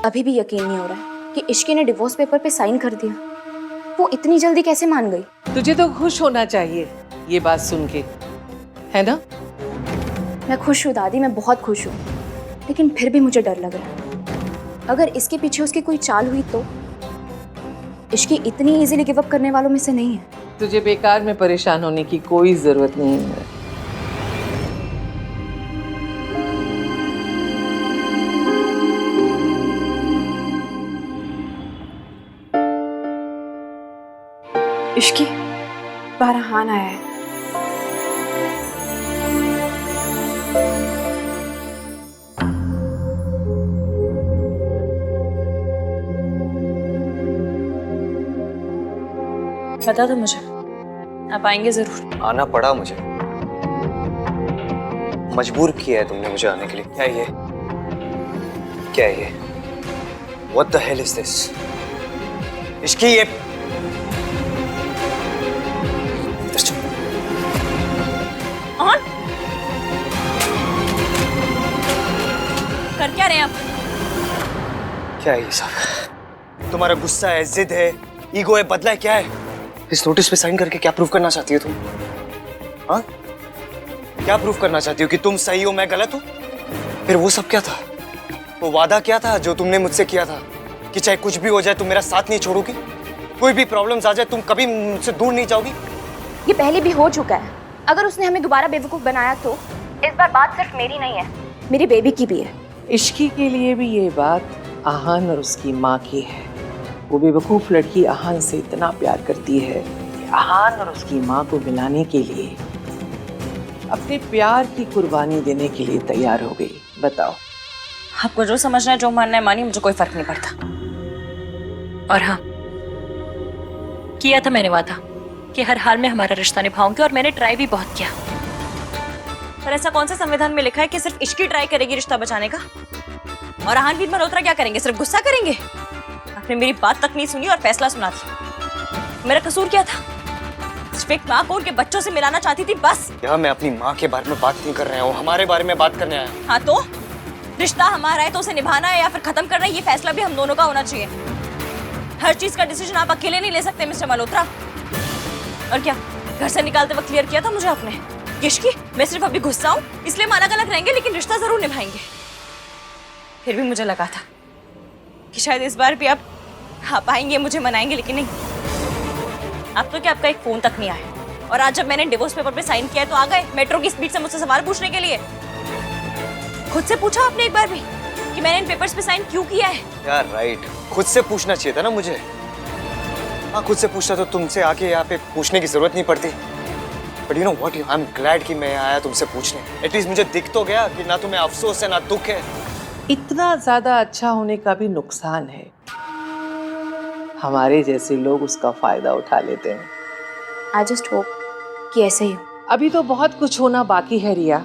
अभी भी यकीन नहीं हो रहा है कि इश्की ने डिवोर्स पेपर पे साइन कर दिया। वो इतनी जल्दी कैसे मान गई? तुझे तो खुश होना चाहिए ये बात सुन के, है ना? मैं खुश हूँ दादी, मैं बहुत खुश हूँ, लेकिन फिर भी मुझे डर लग रहा है। अगर इसके पीछे उसकी कोई चाल हुई तो? इश्की इतनी इजीली गिव अप करने वालों में से नहीं है। तुझे बेकार में परेशान होने की कोई जरूरत नहीं है। इश्की, बारहान आया है। बता दो मुझे, आप आएंगे जरूर? आना पड़ा मुझे, मजबूर किया है तुमने मुझे आने के लिए। क्या ये, क्या ये? What the hell is this? Ishki ये कर क्या रहे हैं आप? क्या है ये सब? तुम्हारा गुस्सा है, जिद है, ईगो है, बदला है, क्या है? इस नोटिस पे साइन करके क्या प्रूव करना चाहती हो तुम? हाँ? क्या प्रूव करना चाहती हो कि तुम सही हो, मैं गलत हूँ? फिर वो सब क्या था? वो वादा क्या था जो तुमने मुझसे किया था कि चाहे कुछ भी हो जाए तुम मेरा साथ नहीं छोड़ोगी? कोई भी प्रॉब्लम्स आ जाए तुम कभी मुझसे दूर नहीं जाओगी? ये पहले भी हो चुका है। अगर उसने हमें दोबारा बेवकूफ बनाया तो इस बार बात सिर्फ मेरी नहीं है, मेरी बेबी की भी है। इश्की के लिए भी ये बात आहान और उसकी माँ की है। वो बेवकूफ लड़की आहान से इतना प्यार करती है कि आहान और उसकी माँ को मिलाने के लिए अपने प्यार की कुर्बानी देने के लिए तैयार हो गई। बताओ। आपको जो समझना है, जो मानना है मानिए, मुझे कोई फर्क नहीं पड़ता। और हाँ, किया था मैंने वादा कि हर हाल में हमारा रिश्ता निभाऊंगी, और मैंने ट्राई भी बहुत किया। पर ऐसा कौन सा संविधान में लिखा है कि सिर्फ इश्की ट्राई करेगी रिश्ता बचाने का? और आहानवीर मल्होत्रा क्या करेंगे? सिर्फ गुस्सा करेंगे? आपने मेरी बात तक नहीं सुनी और फैसला सुना दिया। मेरा कसूर क्या था? सिर्फ एक माँ को उनके बच्चों से मिलाना चाहती थी, बस। यार मैं अपनी माँ के बारे में बात नहीं कर रहा हूँ, हमारे बारे में बात करने आया हूँ। हाँ तो रिश्ता हमारा है तो उसे निभाना है या फिर खत्म करना है, ये फैसला भी हम दोनों का होना चाहिए। हर चीज का डिसीजन आप अकेले नहीं ले सकते मिस्टर मल्होत्रा। और क्या घर से निकालते वक्त क्लियर किया था मुझे आपने? इश्की, मैं सिर्फ अभी गुस्सा हूँ इसलिए हम अलग अलग रहेंगे लेकिन रिश्ता जरूर निभाएंगे। फिर भी मुझे लगा था कि शायद इस बार भी आप आएंगे, मुझे मनाएंगे, लेकिन नहीं। अब तो क्या आपका एक फोन तक नहीं आया, और आज जब मैंने डिवोर्स पेपर पे साइन किया है तो आ गए मेट्रो की स्पीड से मुझसे सवाल पूछने के लिए। खुद से पूछा आपने एक बार भी कि मैंने इन पेपर्स पे साइन क्यों किया है? यार राइट, खुद से पूछना चाहिए था ना मुझे। हाँ, खुद से पूछता तो तुमसे आके यहाँ पे पूछने की जरूरत नहीं पड़ती। But you know what, I am glad कि मैं आया तुमसे पूछने। एटलीस्ट मुझे दिख तो गया कि ना तुम्हें अफसोस है ना दुख है। इतना ज्यादा अच्छा होने का भी नुकसान है। हमारे जैसे लोग उसका फायदा उठा लेते हैं। आई जस्ट होप कि ऐसे ही हो। अभी तो बहुत कुछ होना बाकी है रिया।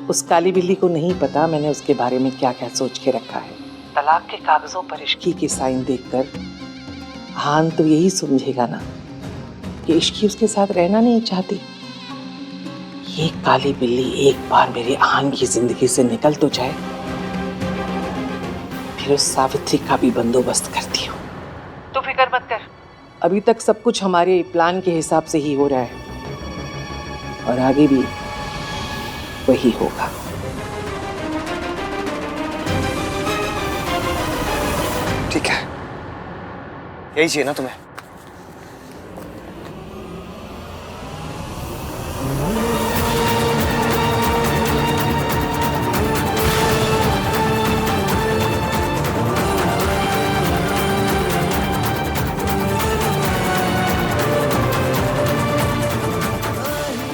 उस काली बिल्ली को नहीं पता मैंने उसके बारे में क्या क्या सोच के रखा है। तलाक के कागजों पर इश्की के साइन देखकर आहान तो यही समझेगा ना कि इश्की उसके साथ रहना नहीं चाहती। ये काली बिल्ली एक बार मेरे आहान की जिंदगी से निकल तो जाए, फिर उस सावित्री का भी बंदोबस्त करती हूँ। तू फिक्र मत कर, अभी तक सब कुछ हमारे प्लान के हिसाब से ही हो रहा है और आगे भी वही होगा। ठीक है, यही चाहिए ना तुम्हें?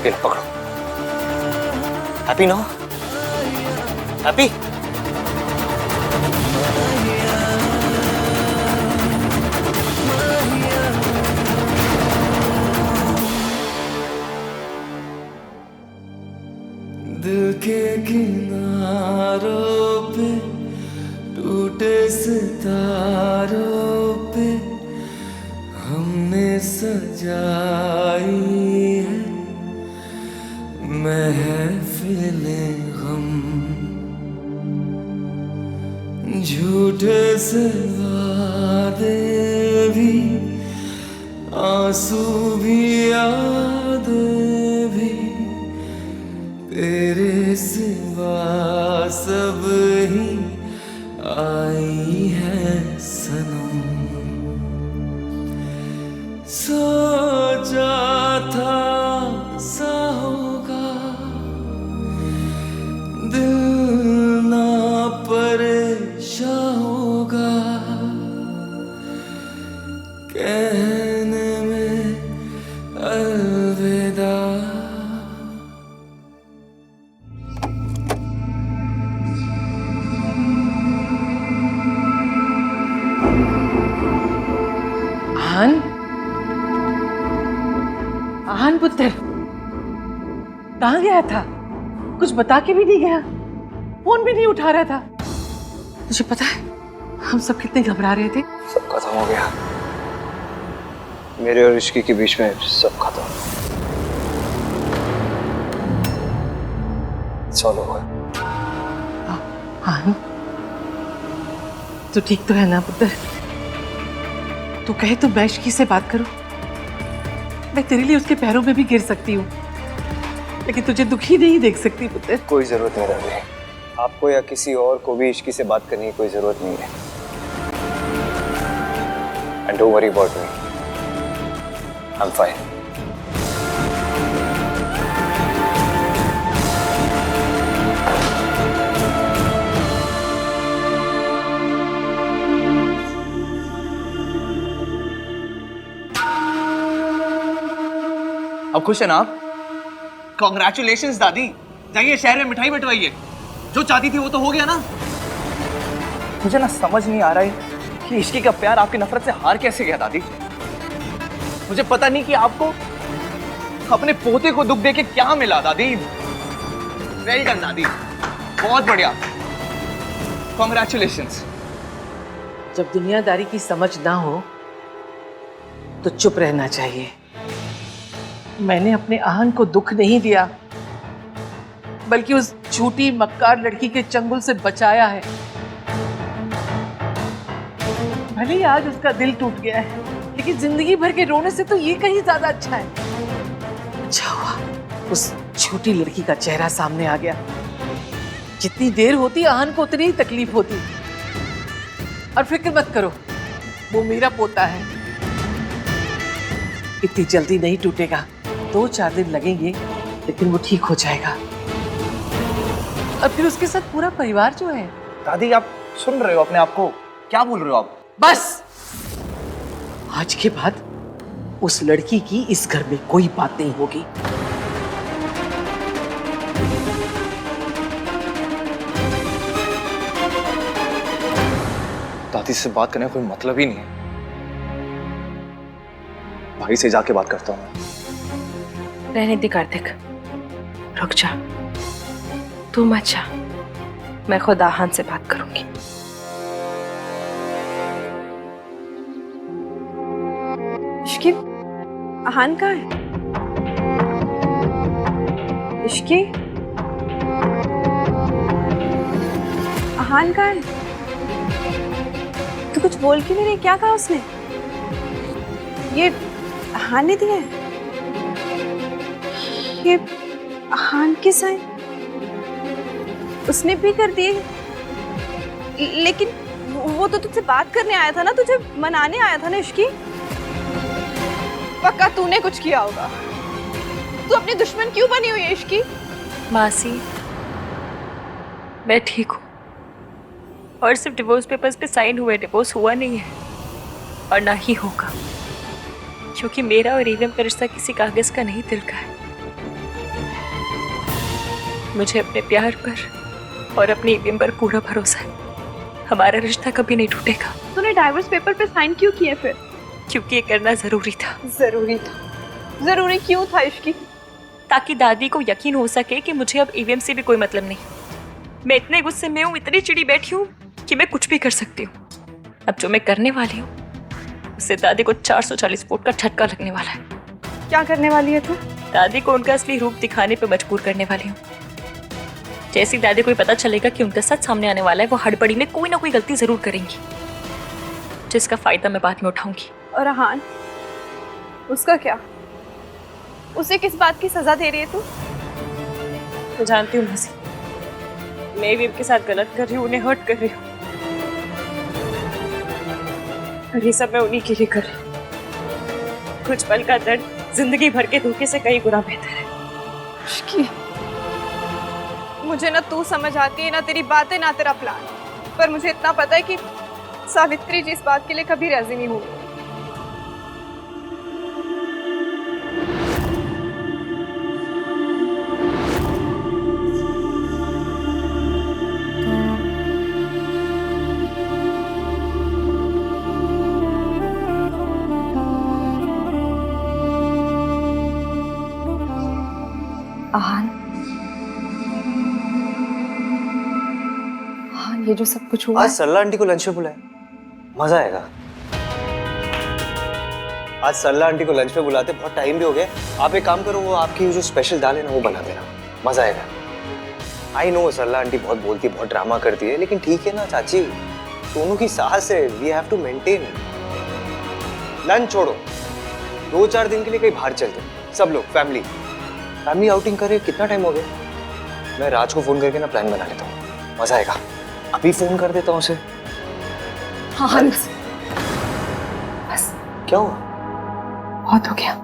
ये पकड़ो। हैप्पी ना? हैप्पी? दिल के किनारों पे टूटे सितारों पे हमने सजाई है महफिले गम। झूठे से वादे भी, आंसू भी, यादें भी, तेरे सिवा सब ही आई है सनम। सोचा था सा होगा, दिल ना परेशान होगा, कहने में अलविदा। आहान, आहान पुत्र, कहाँ गया था? कुछ बता के भी नहीं गया, फोन भी नहीं उठा रहा था। तुझे पता है हम सब कितने घबरा रहे थे। सब खत्म हो गया, मेरे और इश्की के बीच में सब खत्म। चलो आहान, तू ठीक तो है ना पुत्र? तू कहे तो मैं इश्की से बात करूं? मैं तेरे लिए उसके पैरों में भी गिर सकती हूँ, लेकिन तुझे दुखी नहीं देख सकती पुत्र। कोई जरूरत नहीं दादी, आपको या किसी और को भी इश्की से बात करने की कोई जरूरत नहीं है। And don't worry about me, I am fine. अब खुश है ना आप? कॉन्ग्रेचुलेशंस दादी, जाइए शहर में मिठाई बंटवाइए। जो चाहती थी वो तो हो गया ना। मुझे ना समझ नहीं आ रहा है कि इश्की का प्यार आपकी नफरत से हार कैसे गया दादी। मुझे पता नहीं कि आपको अपने पोते को दुख देके क्या मिला दादी। वेल डन दादी, बहुत बढ़िया, कॉन्ग्रेचुलेशंस। जब दुनियादारी की समझ ना हो तो चुप रहना चाहिए। मैंने अपने आहान को दुख नहीं दिया, बल्कि उस झूठी मक्कार लड़की के चंगुल से बचाया है। भले ही आज उसका दिल टूट गया है, लेकिन जिंदगी भर के रोने से तो ये कहीं ज्यादा अच्छा है। अच्छा हुआ उस झूठी लड़की का चेहरा सामने आ गया। जितनी देर होती आहान को उतनी ही तकलीफ होती। और फिक्र मत करो, वो मेरा पोता है, इतनी जल्दी नहीं टूटेगा। 2-4 दिन लगेंगे, लेकिन वो ठीक हो जाएगा। और फिर उसके साथ पूरा परिवार जो है। दादी आप सुन रहे हो अपने आप को? क्या बोल रहे हो आप? बस आज के बाद उस लड़की की इस घर में कोई बात नहीं होगी। दादी से बात करने का कोई मतलब ही नहीं है। भाई से जाके बात करता हूँ। रहने दे कार्तिक, रुक जा, तू मत जा, मैं खुद आहान से बात करूंगी। इश्की, आहान कहाँ है? इश्की, आहान कहाँ है? तू कुछ बोल क्यों नहीं रही? क्या कहा उसने? ये आहान ने दिया है? ये आहान के साइन उसने भी कर दिए, लेकिन वो तो तुझसे बात करने आया था ना, तुझे मनाने आया था ना इश्की। पक्का तूने कुछ किया होगा। तू अपनी दुश्मन क्यों बनी हुई है इश्की? मासी, मैं ठीक हूँ और सिर्फ डिवोर्स पेपर्स पे साइन हुए, डिवोर्स हुआ नहीं है और ना ही होगा, क्योंकि मेरा और ईवीएम का रिश्ता किसी कागज का नहीं, दिल का है। मुझे अपने प्यार पर और अपने ईवीएम पर पूरा भरोसा है। हमारा रिश्ता कभी नहीं टूटेगा। तूने डाइवोर्स पेपर पे साइन क्यों किए फिर? क्योंकि ये करना जरूरी था। जरूरी था? जरूरी क्यों था इश्की? ताकि दादी को यकीन हो सके कि मुझे अब ईवीएम से भी कोई मतलब नहीं। मैं इतने गुस्से में हूँ, इतनी चिड़ी बैठी हूँ कि मैं कुछ भी कर सकती हूँ। अब जो मैं करने वाली हूँ उससे दादी को 440 वोट का झटका लगने वाला है। क्या करने वाली है तू? दादी को उनका असली रूप दिखाने पर मजबूर करने वाली हूँ। जैसी दादी को भी पता चलेगा कि उनका सच सामने आने वाला है, वो हड़बड़ी में कोई ना कोई गलती जरूर करेंगी, जिसका फायदा मैं बाद में उठाऊंगी। और अहान, उसका क्या? उसे किस बात की सजा दे रही है तू? मैं जानती हूँ मसी, मैं भी उनके साथ गलत कर रही हूँ, उन्हें हर्ट कर रही हूँ, और ये सब मैं उन्हीं के लिए कर रही हूँ। कुछ पल का दर्द जिंदगी भर के धोखे से कहीं गुना बेहतर है। मुझे ना तू समझ आती है, ना तेरी बातें, ना तेरा प्लान, पर मुझे इतना पता है कि सावित्री जी इस बात के लिए कभी राजी नहीं होगी। आहान, आहान, ये जो सब कुछ हुआ आज है, सरला आंटी को लंच पे बुलाए, मजा आएगा। आज सरला आंटी को लंच पे बुलाते, बहुत टाइम भी हो गया। आप एक काम करो, वो आपकी जो स्पेशल दाल है ना वो बना देना, मजा आएगा। आई नो सरला आंटी बहुत बोलती है, बहुत ड्रामा करती है, लेकिन ठीक है ना चाची, दोनों की साहस है, we have to maintain. Lunch छोड़ो, 2-4 दिन के लिए कहीं बाहर चलते, सब लोग फैमिली आउटिंग करे। कितना टाइम हो गया? मैं राज को फोन करके ना प्लान बना लेता हूँ, मजा आएगा। अभी फोन कर देता हूँ उसे। आहान, बस क्या हुआ? बहुत हो गया।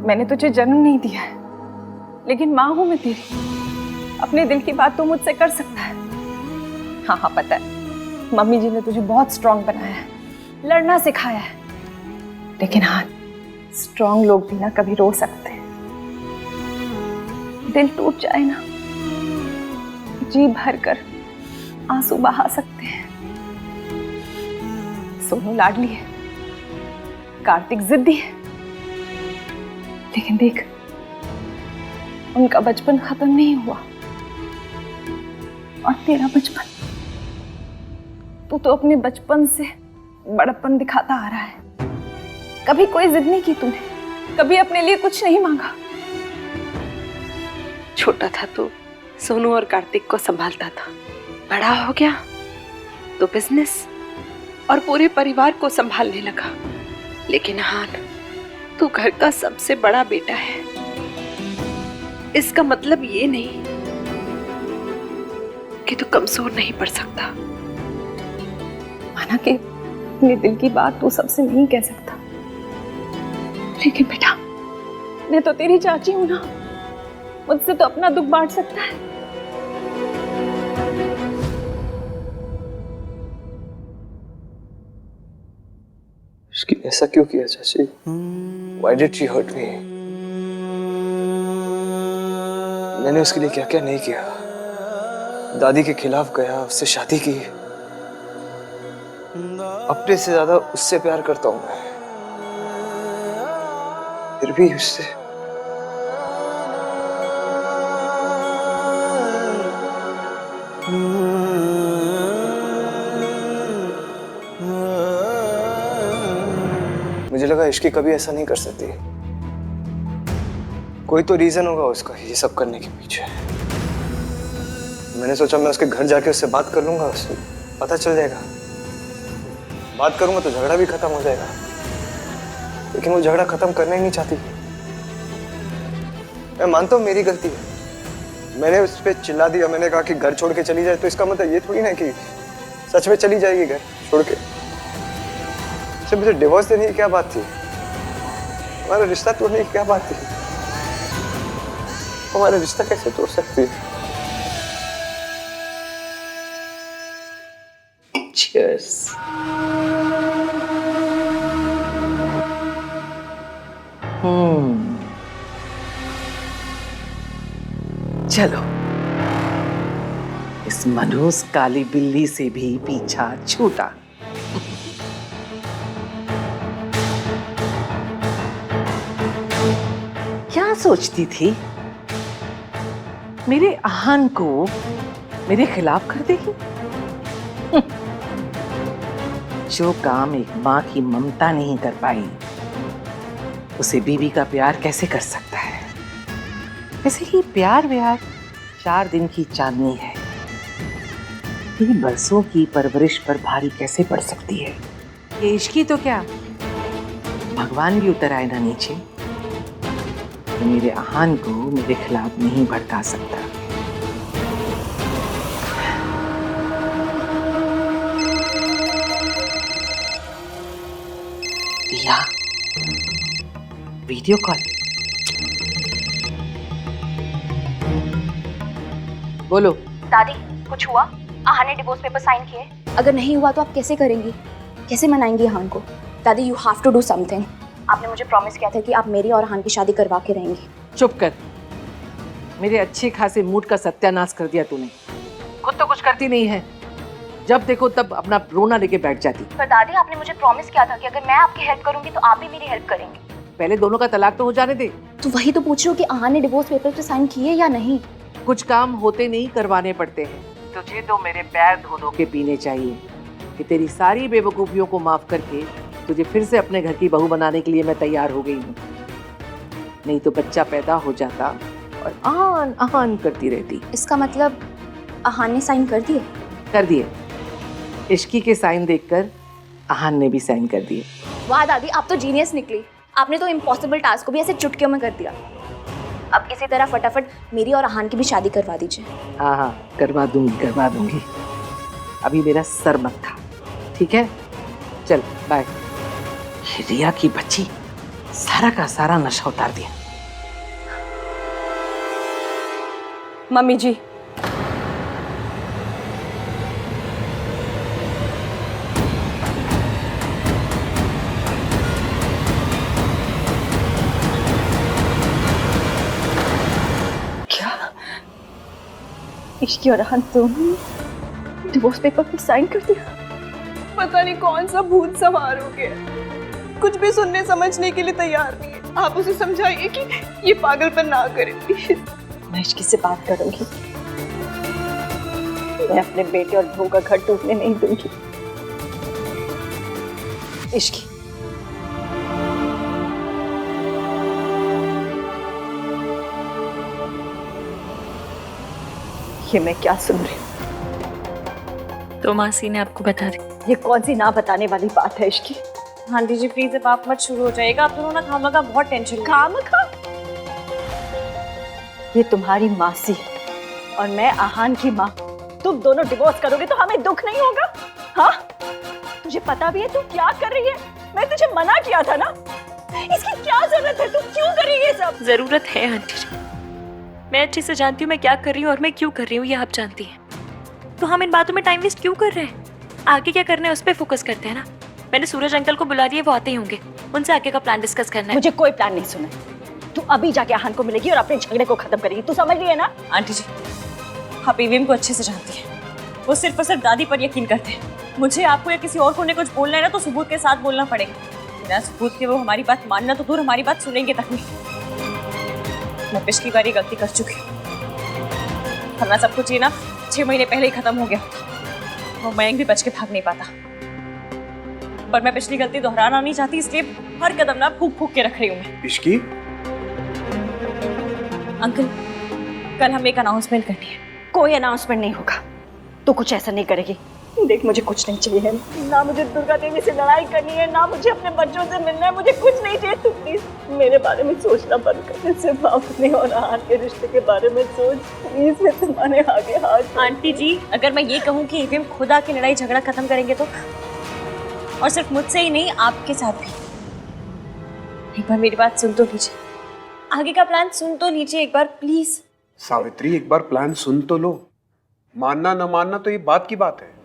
मैंने तुझे जन्म नहीं दिया है, लेकिन माँ हूं मैं तेरी। अपने दिल की बात तो मुझसे कर सकता है। हाँ हाँ, पता है, मम्मी जी ने तुझे बहुत स्ट्रांग बनाया है, लड़ना सिखाया है, लेकिन हाँ, स्ट्रांग लोग भी ना कभी रो सकते हैं। दिल टूट जाए ना, जी भर कर आंसू बहा सकते हैं। सोनू लाडली है, कार्तिक जिद्दी है, लेकिन देख, उनका बचपन खत्म नहीं हुआ। और तेरा बचपन, तू तो अपने बचपन से बड़प्पन दिखाता आ रहा है। कभी कोई जिद नहीं की तूने, कभी अपने लिए कुछ नहीं मांगा। छोटा था तो सोनू और कार्तिक को संभालता था, बड़ा हो गया तो बिजनेस और पूरे परिवार को संभालने लगा। लेकिन हान, तू घर का सबसे बड़ा बेटा है, इसका मतलब ये नहीं कि तू कमजोर नहीं पड़ सकता। माना कि अपने दिल की बात तू सबसे नहीं कह सकता, लेकिन बेटा, मैं तो तेरी चाची हूं ना, मुझसे तो अपना दुख बांट सकता है। उसकी ऐसा क्यों किया चाची? Why did she hurt me? मैंने उसके लिए क्या क्या नहीं किया। दादी के खिलाफ गया, उससे शादी की, अपने से ज्यादा उससे प्यार करता हूं मैं, फिर भी उससे मुझे लगा इश्की कभी ऐसा नहीं कर सकती। कोई तो रीजन होगा उसका ये सब करने के पीछे। मैंने सोचा मैं उसके घर जाके उससे बात कर लूंगा, उससे पता चल जाएगा। बात करूंगा तो झगड़ा भी खत्म हो जाएगा, लेकिन वो झगड़ा खत्म करना ही नहीं चाहती। मैं मानता हूँ मेरी गलती है, मैंने उस पर चिल्ला दिया, मैंने कहा कि घर छोड़ के चली जाए, तो इसका मतलब ये थोड़ी ना कि सच में चली जाएगी घर छोड़ के। सिर्फ मुझे डिवोर्स देने की क्या बात थी? हमारा रिश्ता तोड़ने की क्या बात थी? हमारा रिश्ता कैसे तोड़ सकती है? Cheers. चलो, इस मनहूस काली बिल्ली से भी पीछा छूटा। क्या सोचती थी? मेरे आहान को मेरे खिलाफ कर देगी? जो काम एक माँ की ममता नहीं कर पाई, उसे बीवी का प्यार कैसे कर सकता है? वैसे ही प्यार व्यार 4 दिन की चांदनी है, ये बरसों की परवरिश पर भारी कैसे पड़ सकती है? ये इश्की तो क्या, भगवान भी उतर आए ना नीचे तो मेरे आहान को मेरे खिलाफ नहीं भड़का सकता। या वीडियो कॉल। बोलो। दादी कुछ हुआ? आहान ने डिवोर्स पेपर साइन किए? अगर नहीं हुआ तो आप कैसे करेंगी, कैसे मनाएंगी आहान को? दादी you have to do something. आपने मुझे प्रॉमिस किया था कि आप मेरी और आहान की शादी करवा के रहेंगी। चुप कर, मेरे अच्छे खासे मूड का सत्यानाश कर दिया तूने। खुद तो कुछ करती नहीं है, जब देखो तब अपना रोना लेके बैठ जाती। पर दादी आपने मुझे प्रॉमिस किया था कि अगर मैं आपकी हेल्प करूंगी तो आप भी मेरी हेल्प करेंगे। पहले दोनों का तलाक तो हो जाने दे। तो वही तो पूछ रही हूँ कि आहान ने डिवोर्स पेपर पे साइन किए या नहीं। कुछ काम होते नहीं करवाने पड़ते हैं। तुझे तो मेरे पैर धो धो के पीने चाहिए कि तेरी सारी बेवकूफियों को माफ करके तुझे फिर से अपने घर की बहू बनाने के लिए मैं तैयार हो गई हूँ। नहीं तो बच्चा पैदा हो जाता और आहान आहान करती रहती। इसका मतलब आहान ने साइन कर दिए? कर दिए। इश्की के साइन देखकर आहान ने भी साइन कर दिए। वाह दादी आप तो जीनियस निकली। आपने तो इम्पॉसिबल टास्क को भी ऐसे चुटकियों में कर दिया। अब इसी तरह फटाफट मेरी और आहान की भी शादी करवा दीजिए। हाँ हाँ करवा दूंगी। अभी मेरा सर मत था, ठीक है? चल बाय। रिया की बच्ची सारा का सारा नशा उतार दिया। मम्मी जी, इश्की और आहान दोनों डिवोर्स पेपर पे साइन कर दिया। पता नहीं कौन सा भूत सवार हो गया, कुछ भी सुनने समझने के लिए तैयार नहीं है। आप उसे समझाइए कि ये पागलपन ना करे प्लीज। मैं इश्की से बात करूंगी, मैं अपने बेटे और बहू का घर टूटने नहीं दूंगी। इश्की ये मैं क्या सुन रही हूँ? तो मासी ने आपको बता दी? ये कौन सी ना बताने वाली बात है इश्की? आंटी जी प्लीज अब आप मत शुरू हो जाएगा। आप दोनों ना खामा का बहुत टेंशन। खामखा? ये तुम्हारी मासी और मैं आहान की माँ, तुम दोनों डिवोर्स करोगे तो हमें दुख नहीं होगा? हाँ तुझे पता भी है तू क्या कर रही है? मैं तुझे मना किया था ना। इसकी क्या जरूरत है? तू क्यों कर रही है ये सब? जरूरत है आंटी जी, मैं अच्छे से जानती हूँ मैं क्या कर रही हूँ और मैं क्यों कर रही हूँ, ये आप जानती हैं। तो हम इन बातों में टाइम वेस्ट क्यों कर रहे हैं? आगे क्या करना है उस पर फोकस करते हैं ना। मैंने सूरज अंकल को बुला दिया, वो आते ही होंगे, उनसे आगे का प्लान डिस्कस करना है। मुझे कोई प्लान नहीं सुना। तू अभी जाके आहान को मिलेगी और अपने झगड़े को खत्म करेगी, तू समझ रही है ना? आंटी जी आप ईवीएम को अच्छे से जानती हैं, वो सिर्फ और सिर्फ दादी पर यकीन करते हैं। मुझे आपको या किसी और को ने कुछ बोलना है ना तो सबूत के साथ बोलना पड़ेगा। बिना सबूत के वो हमारी बात मानना तो दूर, हमारी बात सुनेंगे तक नहीं। मैं पिछली बार ये गलती कर चुकी हूँ, वरना सब कुछ ये ना 6 महीने पहले ही खत्म हो गया। वो मयंक भी बच के भाग नहीं पाता, पर मैं पिछली गलती दोहराना नहीं चाहती, इसलिए हर कदम ना फूक फूक के रख रही हूँ मैं। इश्की? अंकल कल हमें एक अनाउंसमेंट करनी है। कोई अनाउंसमेंट नहीं होगा, तू कुछ ऐसा नहीं करेगी। देख मुझे कुछ नहीं चाहिए ना, मुझे दुर्गा देवी से लड़ाई करनी है, ना मुझे अपने बच्चों से मिलना है, मुझे कुछ नहीं चाहिए। तू प्लीज मेरे बारे में सोचना बंद कर, सिर्फ अपने और आहान के रिश्ते के बारे में सोच प्लीज। मैं तुम्हारे आगे हाथ। आंटी जी अगर मैं ये कहूँ कि ईवीएम खुद आके लड़ाई झगड़ा खत्म करेंगे तो, और सिर्फ मुझसे ही नहीं आपके साथ भी। एक बार मेरी बात सुन तो लीजिए, आगे का प्लान सुन तो लीजिए एक बार प्लीज। सावित्री एक बार प्लान सुन तो लो, मानना न मानना तो ये बात की बात है।